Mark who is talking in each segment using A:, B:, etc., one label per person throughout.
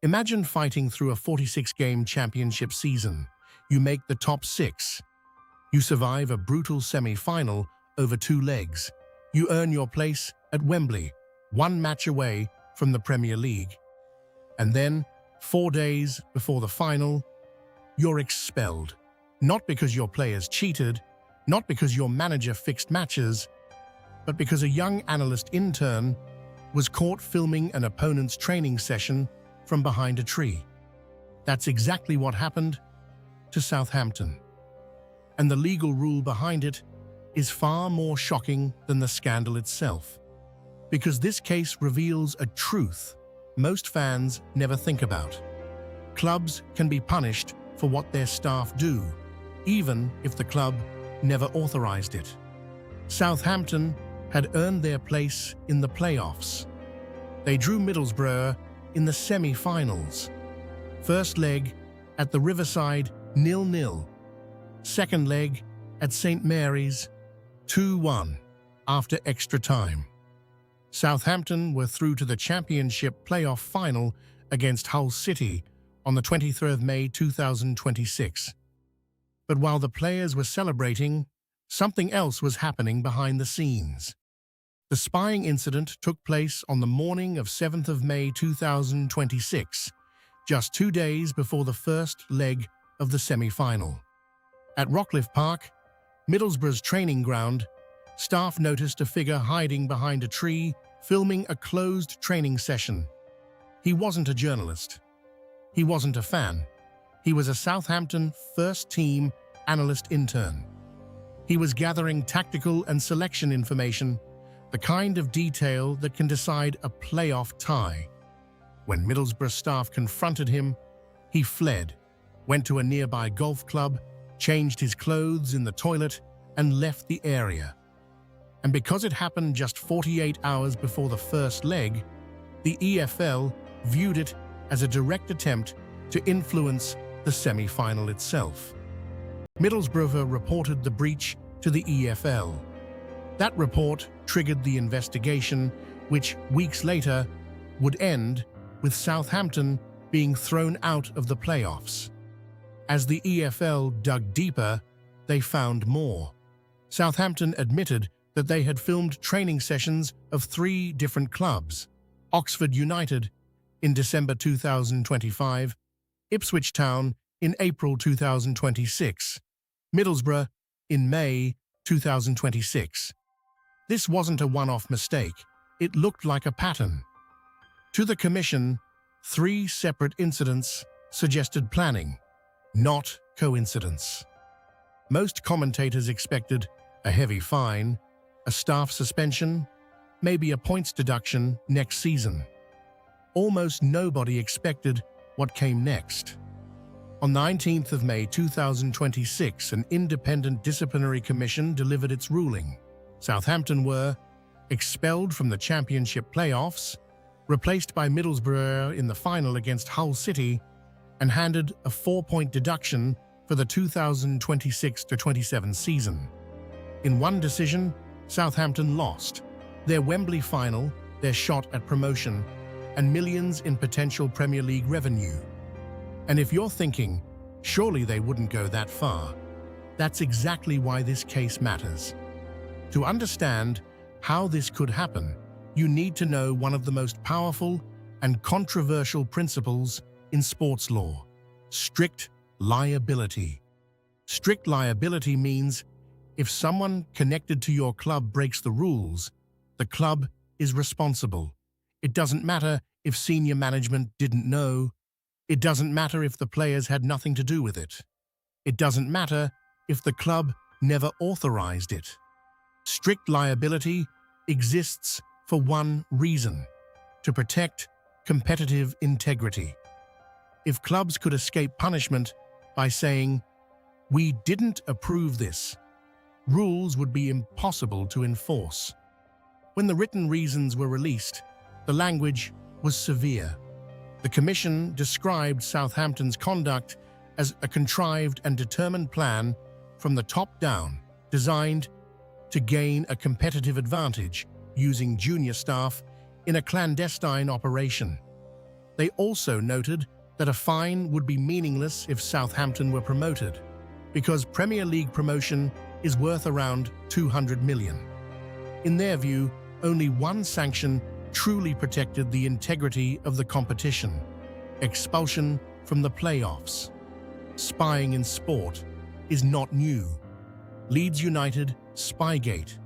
A: Imagine fighting through a 46-game championship season. You make the top 6. You survive a brutal semi-final over 2 legs. You earn your place at Wembley, 1 match away from the Premier League. And then, 4 days before the final, you're expelled. Not because your players cheated, not because your manager fixed matches, but because a young analyst intern was caught filming an opponent's training session from behind a tree. That's exactly what happened to Southampton. And the legal rule behind it is far more shocking than the scandal itself, because this case reveals a truth most fans never think about. Clubs can be punished for what their staff do, even if the club never authorized it. Southampton had earned their place in the playoffs. They drew Middlesbrough in the semi-finals. First leg at the Riverside 0-0. Second leg at St Mary's 2-1 after extra time. Southampton were through to the Championship playoff final against Hull City on the 23rd of May 2026. But while the players were celebrating, something else was happening behind the scenes. The spying incident took place on the morning of 7th of May 2026, just 2 days before the first leg of the semi-final. At Rockcliffe Park, Middlesbrough's training ground, staff noticed a figure hiding behind a tree, filming a closed training session. He wasn't a journalist. He wasn't a fan. He was a Southampton first-team analyst intern. He was gathering tactical and selection information, the kind of detail that can decide a playoff tie. When Middlesbrough staff confronted him, he fled, went to a nearby golf club, changed his clothes in the toilet, and left the area. And because it happened just 48 hours before the first leg, the EFL viewed it as a direct attempt to influence the semi-final itself. Middlesbrough reported the breach to the EFL. That report triggered the investigation, which weeks later would end with Southampton being thrown out of the playoffs. As the EFL dug deeper, they found more. Southampton admitted that they had filmed training sessions of 3 different clubs: Oxford United in December 2025, Ipswich Town in April 2026, Middlesbrough in May 2026. This wasn't a one-off mistake. It looked like a pattern. To the Commission, 3 separate incidents suggested planning, not coincidence. Most commentators expected a heavy fine, a staff suspension, maybe a points deduction next season. Almost nobody expected what came next. On 19th of May 2026, an independent disciplinary commission delivered its ruling. Southampton were expelled from the Championship playoffs, replaced by Middlesbrough in the final against Hull City, and handed a 4-point deduction for the 2026-27 season. In one decision, Southampton lost their Wembley final, their shot at promotion, and millions in potential Premier League revenue. And if you're thinking, surely they wouldn't go that far, that's exactly why this case matters. To understand how this could happen, you need to know one of the most powerful and controversial principles in sports law: strict liability. Strict liability means if someone connected to your club breaks the rules, the club is responsible. It doesn't matter if senior management didn't know. It doesn't matter if the players had nothing to do with it. It doesn't matter if the club never authorized it. Strict liability exists for one reason: to protect competitive integrity. If clubs could escape punishment by saying, "We didn't approve this," rules would be impossible to enforce. When the written reasons were released, the language was severe. The Commission described Southampton's conduct as a contrived and determined plan from the top down, designed to gain a competitive advantage using junior staff in a clandestine operation. They also noted that a fine would be meaningless if Southampton were promoted, because Premier League promotion is worth around 200 million. In their view, only one sanction truly protected the integrity of the competition: expulsion from the playoffs. Spying in sport is not new. Leeds United Spygate.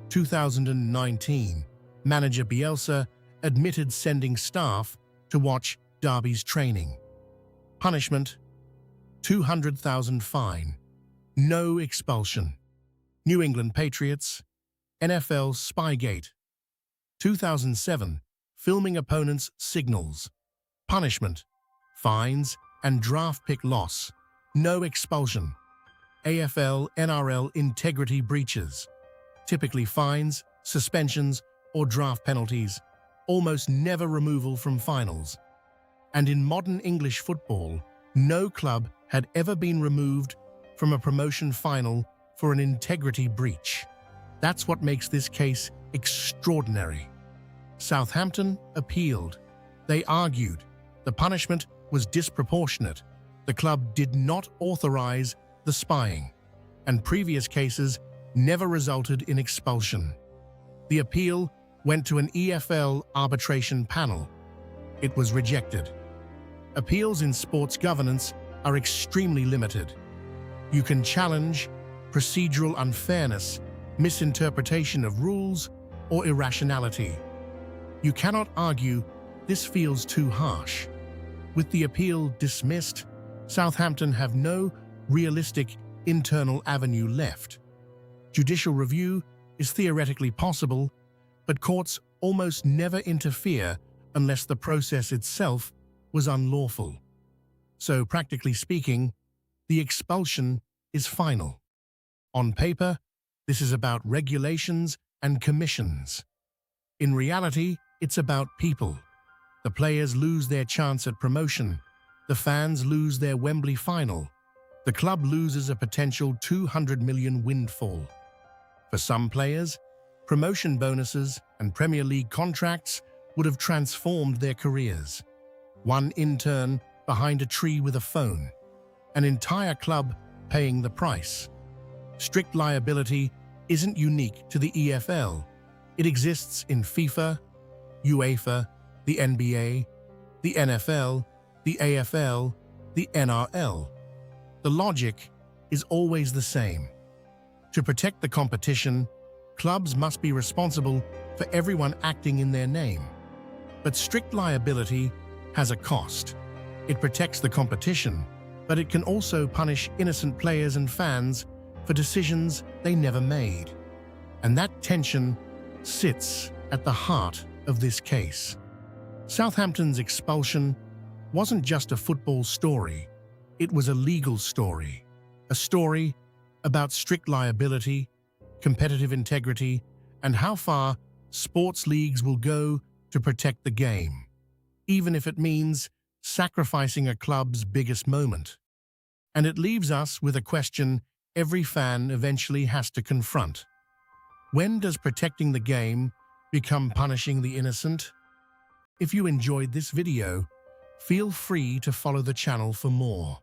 A: 2019, manager Bielsa admitted sending staff to watch Derby's training. Punishment: 200,000 fine. No expulsion. New England Patriots NFL Spygate. 2007, filming opponents' signals. Punishment: fines and draft pick loss. No expulsion. AFL NRL integrity breaches. Typically fines, suspensions, or draft penalties, almost never removal from finals. And in modern English football, no club had ever been removed from a promotion final for an integrity breach. That's what makes this case extraordinary. Southampton appealed. They argued the punishment was disproportionate. The club did not authorize the spying, and previous cases never resulted in expulsion. The appeal went to an EFL arbitration panel. It was rejected. Appeals in sports governance are extremely limited. You can challenge procedural unfairness, misinterpretation of rules, or irrationality. You cannot argue this feels too harsh. With the appeal dismissed, Southampton have no realistic internal avenue left. Judicial review is theoretically possible, but courts almost never interfere unless the process itself was unlawful. So, practically speaking, the expulsion is final. On paper, this is about regulations and commissions. In reality, it's about people. The players lose their chance at promotion. The fans lose their Wembley final. The club loses a potential 200 million windfall. For some players, promotion bonuses and Premier League contracts would have transformed their careers. One intern behind a tree with a phone. An entire club paying the price. Strict liability isn't unique to the EFL. It exists in FIFA, UEFA, the NBA, the NFL, the AFL, the NRL. The logic is always the same. To protect the competition, clubs must be responsible for everyone acting in their name. But strict liability has a cost. It protects the competition, but it can also punish innocent players and fans for decisions they never made. And that tension sits at the heart of this case. Southampton's expulsion wasn't just a football story. It was a legal story. A story about strict liability, competitive integrity, and how far sports leagues will go to protect the game, even if it means sacrificing a club's biggest moment. And it leaves us with a question every fan eventually has to confront. When does protecting the game become punishing the innocent? If you enjoyed this video, feel free to follow the channel for more.